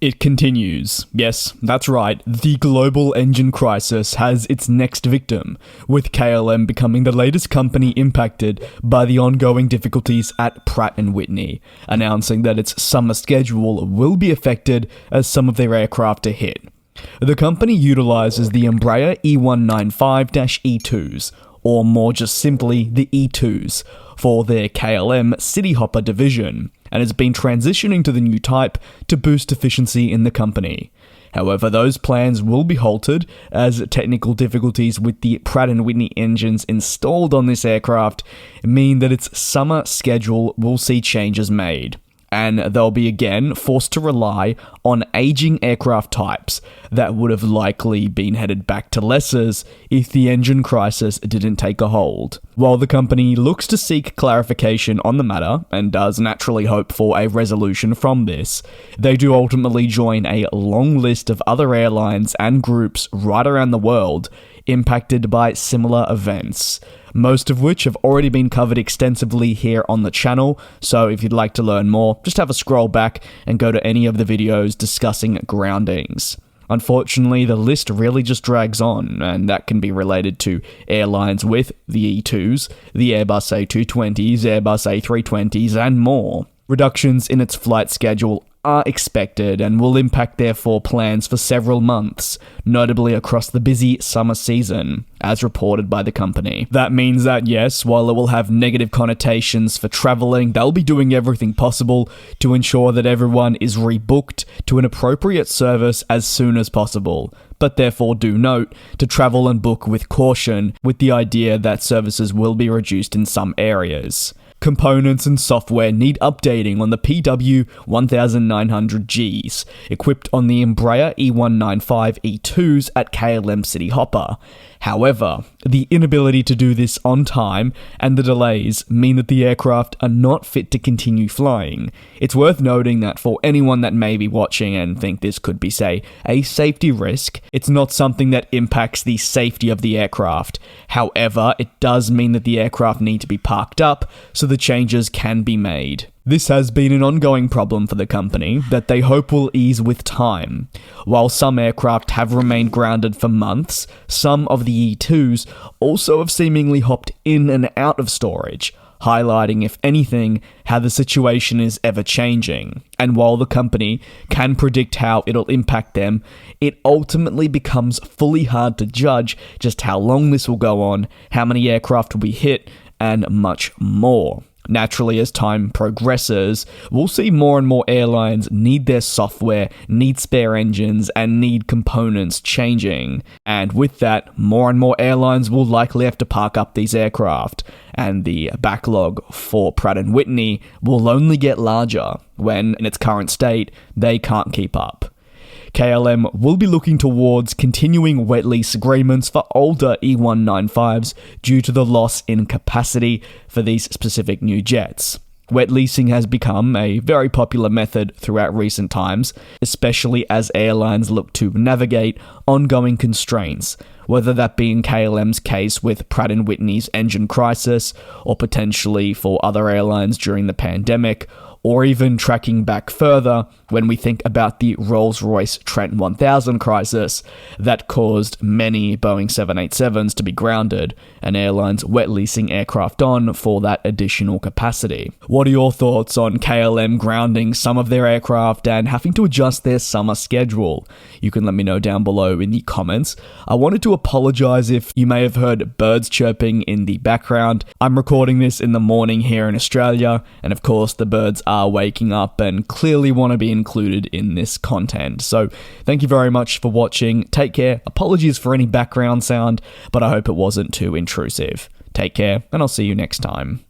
It continues. Yes, that's right, the global engine crisis has its next victim, with KLM becoming the latest company impacted by the ongoing difficulties at Pratt and Whitney, announcing that its summer schedule will be affected as some of their aircraft are hit. The company utilizes the Embraer E195-E2s, or more just simply the E2s, for their KLM Cityhopper division, and has been transitioning to the new type to boost efficiency in the company. However, those plans will be halted as technical difficulties with the Pratt and Whitney engines installed on this aircraft mean that its summer schedule will see changes made, and they'll be again forced to rely on aging aircraft types that would have likely been headed back to lessors if the engine crisis didn't take a hold. While the company looks to seek clarification on the matter, and does naturally hope for a resolution from this, they do ultimately join a long list of other airlines and groups right around the world impacted by similar events, most of which have already been covered extensively here on the channel, so if you'd like to learn more, just have a scroll back and go to any of the videos discussing groundings. Unfortunately, the list really just drags on, and that can be related to airlines with the E2s, the Airbus A220s, Airbus A320s, and more. Reductions in its flight schedule are expected and will impact therefore plans for several months, notably across the busy summer season, as reported by the company. That means that yes, while it will have negative connotations for travelling, they'll be doing everything possible to ensure that everyone is rebooked to an appropriate service as soon as possible. But therefore do note to travel and book with caution, with the idea that services will be reduced in some areas. Components and software need updating on the PW1900Gs, equipped on the Embraer E195-E2s at KLM Cityhopper. However, the inability to do this on time and the delays mean that the aircraft are not fit to continue flying. It's worth noting that for anyone that may be watching and think this could be, say, a safety risk, it's not something that impacts the safety of the aircraft. However, it does mean that the aircraft need to be parked up so the changes can be made. This has been an ongoing problem for the company that they hope will ease with time. While some aircraft have remained grounded for months, some of the E2s also have seemingly hopped in and out of storage, highlighting, if anything, how the situation is ever changing. And while the company can predict how it'll impact them, it ultimately becomes fully hard to judge just how long this will go on, how many aircraft will be hit, and much more. Naturally, as time progresses, we'll see more and more airlines need their software, need spare engines, and need components changing. And with that, more and more airlines will likely have to park up these aircraft, and the backlog for Pratt and Whitney will only get larger when, in its current state, they can't keep up. KLM will be looking towards continuing wet lease agreements for older E195s due to the loss in capacity for these specific new jets. Wet leasing has become a very popular method throughout recent times, especially as airlines look to navigate ongoing constraints, whether that be in KLM's case with Pratt and Whitney's engine crisis, or potentially for other airlines during the pandemic, or even tracking back further when we think about the Rolls-Royce Trent 1000 crisis that caused many Boeing 787s to be grounded, and airlines wet leasing aircraft on for that additional capacity. What are your thoughts on KLM grounding some of their aircraft and having to adjust their summer schedule? You can let me know down below in the comments. I wanted to apologize if you may have heard birds chirping in the background. I'm recording this in the morning here in Australia, and of course the birds are waking up and clearly want to be included in this content. So thank you very much for watching. Take care. Apologies for any background sound, but I hope it wasn't too intrusive. Take care, and I'll see you next time.